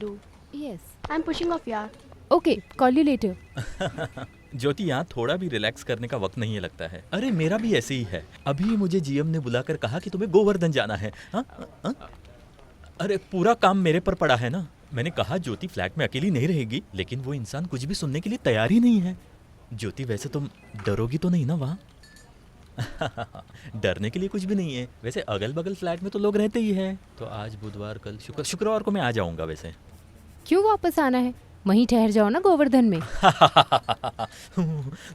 do. Yes. I'm pushing off, yaar. Okay, call you later. ज्योति, यहाँ थोड़ा भी relax करने का वक्त नहीं है लगता है। अरे मेरा भी ऐसे ही है। अभी मुझे जीएम ने बुलाकर कहा कि तुम्हें गोवर्धन जाना है। हाँ? हाँ? अरे पूरा काम मेरे पर पड़ा है ना। मैंने कहा ज्योति फ्लैट में अकेली नहीं रहेगी, लेकिन वो इंसान कुछ भी सुनने के लिए तैयार ही नहीं है। ज्योति वैसे तुम डरोगी तो नहीं ना वहाँ? डरने के लिए कुछ भी नहीं है। वैसे अगल बगल फ्लैट में तो लोग रहते ही हैं। तो आज बुधवार, कल शुक्रवार को मैं आ जाऊंगा वैसे। क्यों वापस आना है? वहीं ठहर जाओ ना गोवर्धन में।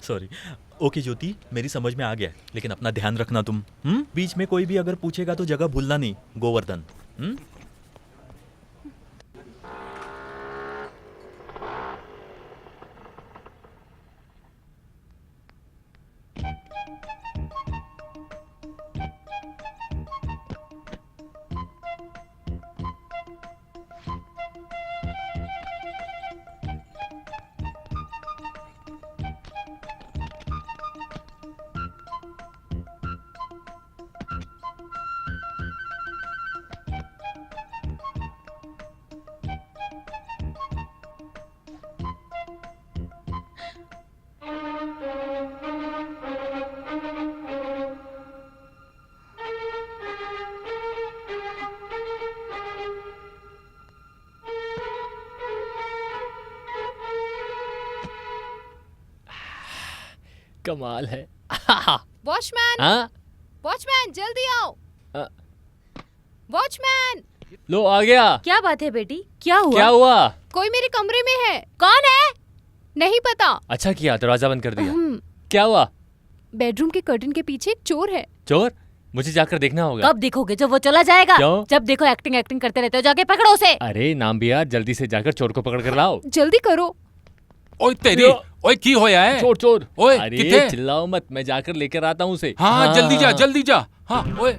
सॉरी। ओके ज्योति, मेरी समझ में आ गया, लेकिन अपना ध्यान रखना तुम। बीच में कोई भी अगर पूछेगा तो जगह भूलना नहीं, गोवर्धन। कमाल है। वॉचमैन, हाँ? वॉचमैन जल्दी आओ। हाँ। वॉचमैन, लो आ गया। क्या बात है बेटी, क्या हुआ? क्या हुआ? कोई मेरे कमरे में है। कौन है? नहीं पता। अच्छा किया, दरवाजा बंद कर दिया। क्या हुआ? बेडरूम के कर्टन के पीछे एक चोर है। चोर? मुझे जाकर देखना होगा। कब देखोगे? जब वो चला जाएगा। क्यों? जब देखो एक्टिंग करते रहते हो, जाके पकड़ो उसे। अरे नाम भी यार, जल्दी से जाकर चोर को पकड़ कर लाओ। जल्दी करो। ओए तेरी, ओए की होया है? चोर चोर। ओए अरे किथे? चिल्लाओ मत, मैं जाकर लेकर आता हूँ उसे। हाँ जल्दी जा, जल्दी जा। हाँ ओए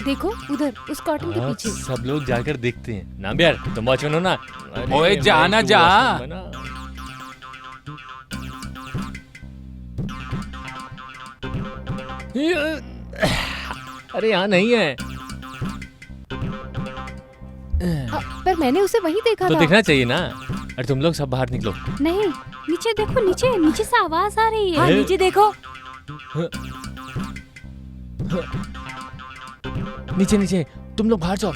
देखो उधर उस कर्टन के हाँ, पीछे। सब लोग जाकर देखते हैं। नाम यार, तुम वॉचमैन हो ना? अरे, ओए मैं जाना तो जा। वॉचमैन बना। अरे यहाँ नहीं है। पर मैंने उसे वहीं देखा तो था। देखना चाहिए ना। अरे तुम लोग सब बाहर निकलो। नहीं, नीचे देखो, नीचे से आवाज आ रही है। हाँ, नीचे देखो। नीचे नीचे, तुम लोग बाहर जाओ।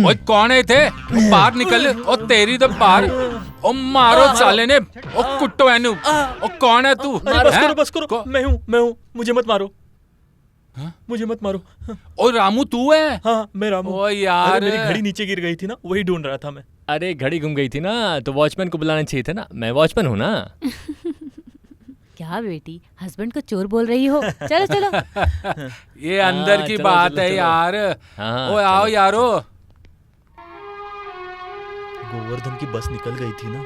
ओए कौन है थे? ओ बाहर निकल। ओ तेरी तो बाहर। ओ मारो साले ने। ओ कुट्टो एनु। ओ कौन है तू? बस करो। मैं हूँ। मुझे मत मारो। मुझे मत मारो। ओ रामू तू है? हाँ मैं रामू। ओ यार, अरे, मेरी घड़ी नीचे गिर गई थी ना, वही ढूंढ रहा था मैं। अरे घड़ी गुम गई थी ना, तो वॉचमैन को बुलाना चाहिए था ना। मैं वॉचमैन हूँ ना। क्या बेटी, हस्बैंड को चोर बोल रही हो? चलो चलो। ये अंदर की चलो, बात चलो, है चलो। यार। हाँ, ओए आओ चलो। यारो। गोवर्धन की बस निकल गई थी ना।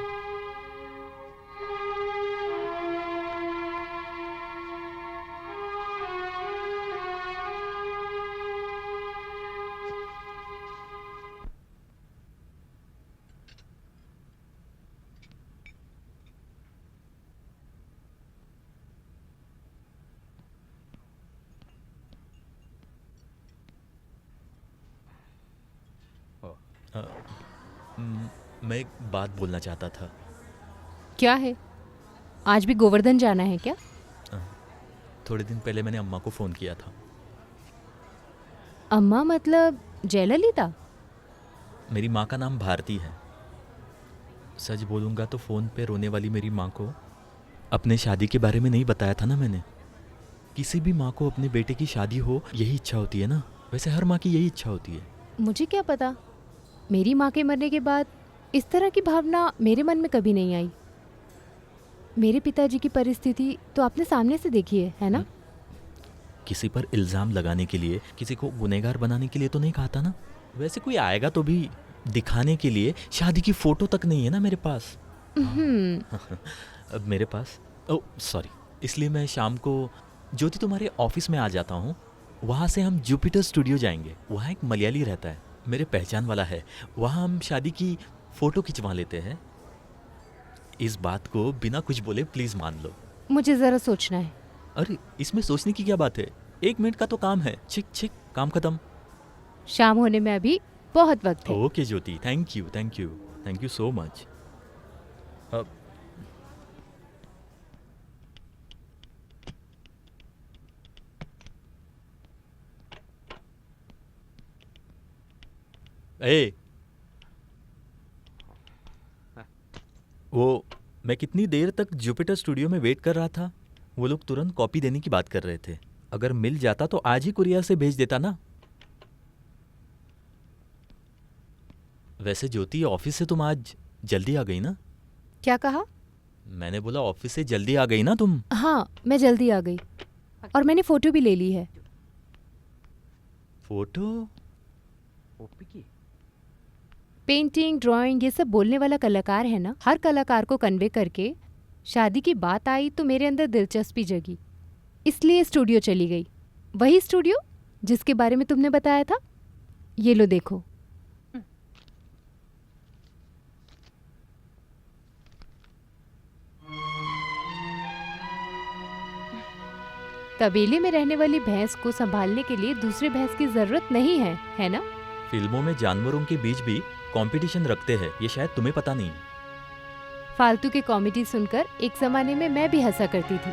मैं एक बात बोलना चाहता था। क्या है? आज भी गोवर्धन जाना है क्या? थोड़े दिन पहले मैंने अम्मा को फ़ोन किया था। अम्मा मतलब जयललिता? मेरी माँ का नाम भारती है। सच बोलूँगा तो फ़ोन पे रोने वाली मेरी माँ को अपने शादी के बारे में नहीं बताया था ना मैंने। किसी भी माँ को अपने बेटे की शादी हो, यही इच्छा होती है ना। वैसे हर माँ की यही इच्छा होती है। मुझे क्या पता, मेरी माँ के मरने के बाद इस तरह की भावना मेरे मन में कभी नहीं आई। मेरे पिताजी की परिस्थिति तो आपने सामने से देखी है ना? किसी पर इल्ज़ाम लगाने के लिए, किसी को गुनहगार बनाने के लिए तो नहीं कहा था ना। वैसे कोई आएगा तो भी दिखाने के लिए। शादी की फ़ोटो तक नहीं है ना मेरे पास। अब मेरे पास, ओह सॉरी, इसलिए मैं शाम को ज्योति तुम्हारे ऑफिस में आ जाता हूँ। वहाँ से हम जुपिटर स्टूडियो जाएंगे। वहाँ एक मलयाली रहता है, मेरे पहचान वाला है। वहाँ हम शादी की फ़ोटो खिंचवा लेते हैं। इस बात को बिना कुछ बोले प्लीज़ मान लो। मुझे ज़रा सोचना है। अरे इसमें सोचने की क्या बात है? 1 मिनट का तो काम है। छिक छिक, काम खत्म। शाम होने में अभी बहुत वक्त है। Okay Jyoti, thank you thank you thank you so much. ए, वो मैं कितनी देर तक जुपिटर स्टूडियो में वेट कर रहा था। वो लोग तुरंत कॉपी देने की बात कर रहे थे। अगर मिल जाता तो आज ही कुरियर से भेज देता ना। वैसे ज्योति, ऑफिस से तुम आज जल्दी आ गई ना? क्या कहा? मैंने बोला ऑफिस से जल्दी आ गई ना तुम? हाँ, मैं जल्दी आ गई और मैंने फोटो भी ले ली है। फोटो? पेंटिंग, ड्राइंग, ये सब बोलने वाला कलाकार है ना। हर कलाकार को कन्वे करके शादी की बात आई तो मेरे अंदर दिलचस्पी जगी, इसलिए स्टूडियो चली गई। वही स्टूडियो जिसके बारे में तुमने बताया था। ये लो देखो। तबेले में रहने वाली भैंस को संभालने के लिए दूसरे भैंस की जरूरत नहीं है ना? फिल्मों में जानवरों के बीच भी कंपटीशन रखते हैं, ये शायद तुम्हें पता नहीं। फालतू की कॉमेडी सुनकर एक जमाने में मैं भी हंसा करती थी।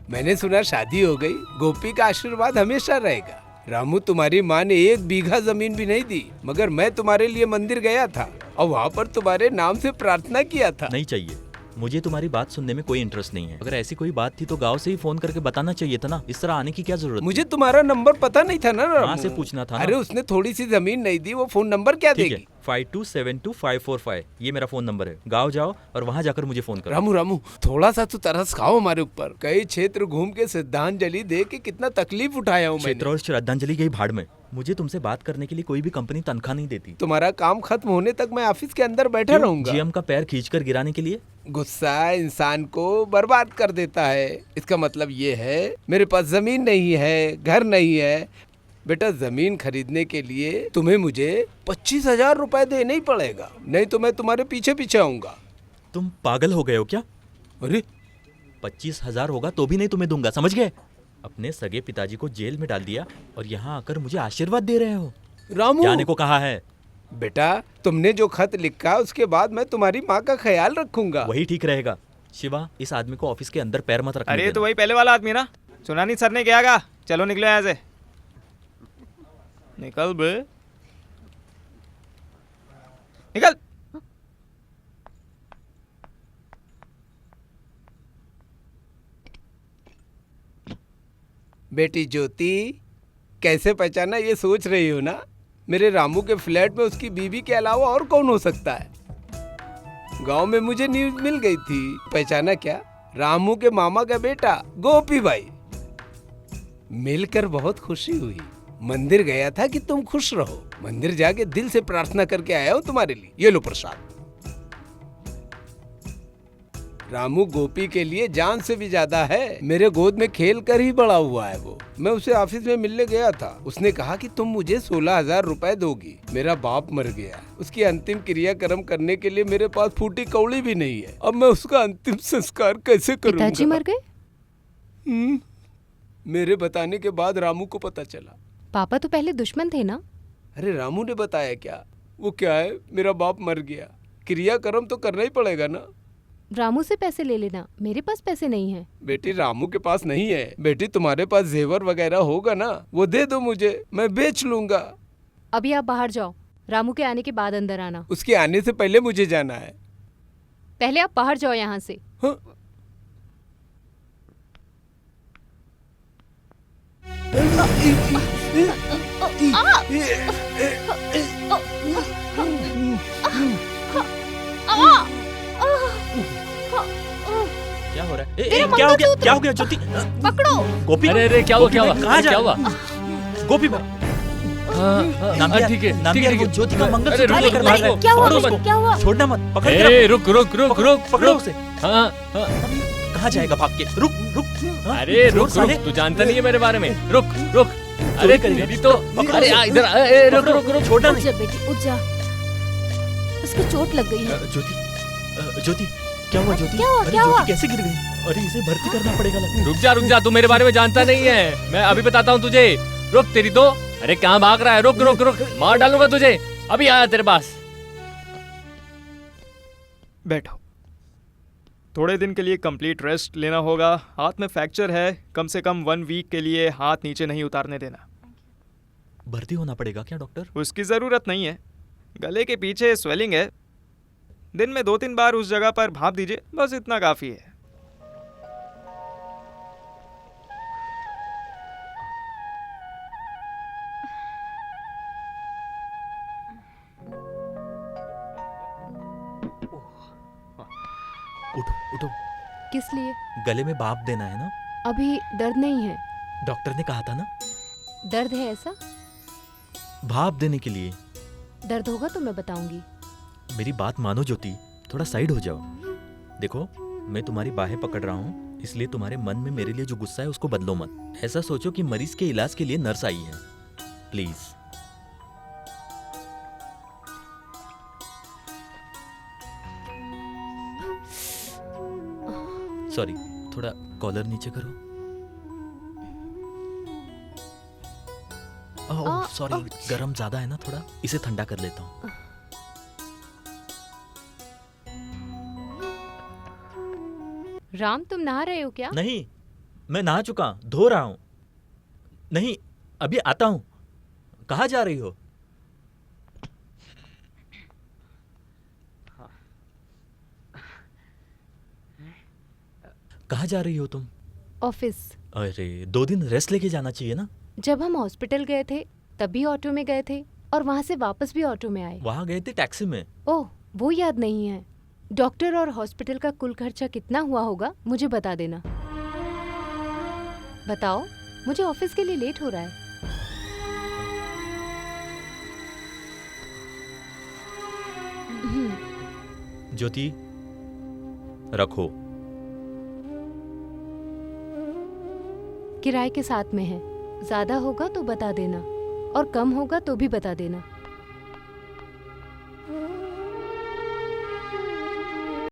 मैंने सुना शादी हो गई। गोपी का आशीर्वाद हमेशा रहेगा। रामू, तुम्हारी माँ ने 1 बीघा जमीन भी नहीं दी, मगर मैं तुम्हारे लिए मंदिर गया था और वहाँ पर तुम्हारे नाम से प्रार्थना किया था। नहीं चाहिए, मुझे तुम्हारी बात सुनने में कोई इंटरेस्ट नहीं है। अगर ऐसी कोई बात थी तो गांव से ही फोन करके बताना चाहिए था ना। इस तरह आने की क्या जरूरत? मुझे तुम्हारा नंबर पता नहीं था ना रामू। माँ से पूछना था ना। अरे उसने थोड़ी सी जमीन नहीं दी, वो फोन नंबर क्या ठीक है, देगी? 5272 ये मेरा फोन नंबर है। गाँव जाओ और वहाँ जाकर मुझे फोन करो। रामू, थोड़ा सा तो तरस खाओ हमारे ऊपर। कई क्षेत्र घूम के श्रद्धांजलि दे के कितना तकलीफ उठाया हूँ क्षेत्र और श्रद्धांजलि गई भाड़ में। मुझे तुमसे बात करने के लिए कोई भी कंपनी तनख्वाह नहीं देती। तुम्हारा काम खत्म होने तक मैं ऑफिस के अंदर बैठा रहूंगा। जीएम का पैर खींचकर गिराने के लिए? गुस्सा इंसान को बर्बाद कर देता है। इसका मतलब ये है मेरे पास जमीन नहीं है, घर नहीं है। बेटा, जमीन खरीदने के लिए तुम्हें मुझे 25,000 रुपए देने ही पड़ेगा, नहीं तो मैं तुम्हारे पीछे पीछे आऊंगा। तुम पागल हो गए हो क्या? अरे 25,000 होगा तो भी नहीं तुम्हें दूंगा, समझ गए? अपने सगे पिताजी को जेल में डाल दिया और यहाँ आकर मुझे आशीर्वाद दे रहे हो। रामू, जाने को कहा है। बेटा, तुमने जो खत लिखा उसके बाद मैं तुम्हारी माँ का ख्याल रखूंगा। वही ठीक रहेगा। शिवा, इस आदमी को ऑफिस के अंदर पैर मत रखने अरे देना। तो वही पहले वाला आदमी ना, सुना नहीं सर ने क्या कहा? चलो निकलो यहाँ से, निकल बे, निकल। बेटी ज्योति, कैसे पहचाना ये सोच रही हो ना? मेरे रामू के फ्लैट में उसकी बीवी के अलावा और कौन हो सकता है? गांव में मुझे न्यूज मिल गई थी। पहचाना क्या? रामू के मामा का बेटा गोपी भाई। मिलकर बहुत खुशी हुई। मंदिर गया था कि तुम खुश रहो। मंदिर जाके दिल से प्रार्थना करके आया हूँ तुम्हारे लिए। ये लो प्रसाद। रामू गोपी के लिए जान से भी ज्यादा है। मेरे गोद में खेल कर ही बड़ा हुआ है वो। मैं उसे ऑफिस में मिलने गया था। उसने कहा कि तुम मुझे 16,000 रुपए दोगी। मेरा बाप मर गया। उसकी अंतिम क्रियाक्रम करने के लिए मेरे पास फूटी कौड़ी भी नहीं है। अब मैं उसका अंतिम संस्कार कैसे करूंगा? पिताजी मर गए? मेरे बताने के बाद रामू को पता चला। पापा तो पहले दुश्मन थे ना? अरे रामू ने बताया क्या? वो क्या है, मेरा बाप मर गया, क्रियाक्रम तो करना ही पड़ेगा ना। रामू से पैसे ले लेना, मेरे पास पैसे नहीं है। बेटी, रामू के पास नहीं है। बेटी, तुम्हारे पास जेवर वगैरह होगा ना, वो दे दो मुझे, मैं बेच लूंगा। अभी आप बाहर जाओ, रामू के आने के बाद अंदर आना। उसके आने से पहले मुझे जाना है। पहले आप बाहर जाओ यहाँ से। हाँ? क्या हो रहा है? क्या हो गया? क्या हो गया ज्योति? पकड़ो। गोपी, अरे क्या हुआ? क्या हुआ? कहाँ जा? क्या हुआ? गोपी भाई, नामिया, ठीक है, नामिया, वो ज्योति का मंगलसूत्र रुको, लेकर रुको, भाग रहा है। क्या हुआ? पकड़ो उसको। क्या हुआ? छोड़ना मत, पकड़ के ए, रखो। रुक पकड़ो उसे। हाँ, हाँ। कहाँ जाएगा भाग के? रुक रुक। हाँ? अरे जोर रुक साले। तू जानता नहीं है मेरे बारे में। रुक अरे करेगा। तेरी तो पकड़ो अरे उसे। इधर रुक छोड़ना नहीं। उठ जा बेटी, उठ जा। उसको चोट लग गई है। ज्योति क्या हुआ ज्योति? क्या हुआ, अरे क्या हुआ? ज्योति कैसे गिर गई? अरे इसे भर्ती करना पड़ेगा लगता है। रुक जा, तू मेरे बारे में जानता नहीं है। मैं अभी बताता हूँ तुझे। रुक तेरी तो। अरे कहाँ भाग रहा है? रुक रुक रुक, मार डालूंगा तुझे। अभी आया तेरे पास। बैठो। थोड़े दिन के लिए कंप्लीट रेस्ट लेना होगा। हाथ में फ्रैक्चर है, कम से कम 1 वीक के लिए हाथ नीचे नहीं उतारने देना। भर्ती होना पड़ेगा क्या डॉक्टर? उसकी ज़रूरत नहीं है। गले के पीछे स्वेलिंग है, दिन में 2-3 बार उस जगह पर भाप दीजिए, बस इतना काफ़ी है। उठो उठो। किस लिए? गले में भाप देना है ना? अभी दर्द नहीं है। डॉक्टर ने कहा था ना दर्द है ऐसा? भाप देने के लिए। दर्द होगा तो मैं बताऊंगी। मेरी बात मानो ज्योति, थोड़ा साइड हो जाओ। देखो मैं तुम्हारी बाहें पकड़ रहा हूँ, इसलिए तुम्हारे मन में मेरे लिए जो गुस्सा है उसको बदलो मत। ऐसा सोचो कि मरीज के इलाज के लिए नर्स आई है। प्लीज। सॉरी, थोड़ा कॉलर नीचे करो। ओह सॉरी, गरम ज्यादा है ना थोड़ा, इसे ठंडा कर लेता हूँ। राम, तुम नहा रहे हो क्या? नहीं, मैं नहा चुका, धो रहा हूं। नहीं, अभी आता हूं। कहाँ जा रही हो? कहाँ जा रही हो तुम? ऑफिस। अरे 2 दिन रेस्ट लेके जाना चाहिए ना। जब हम हॉस्पिटल गए थे तभी ऑटो में गए थे और वहाँ से वापस भी ऑटो में आए। वहां गए थे टैक्सी में। ओह, वो याद नहीं है। डॉक्टर और हॉस्पिटल का कुल खर्चा कितना हुआ होगा मुझे बता देना। बताओ, मुझे ऑफिस के लिए लेट हो रहा है। ज्योति रखो। किराए के साथ में है। ज्यादा होगा तो बता देना और कम होगा तो भी बता देना।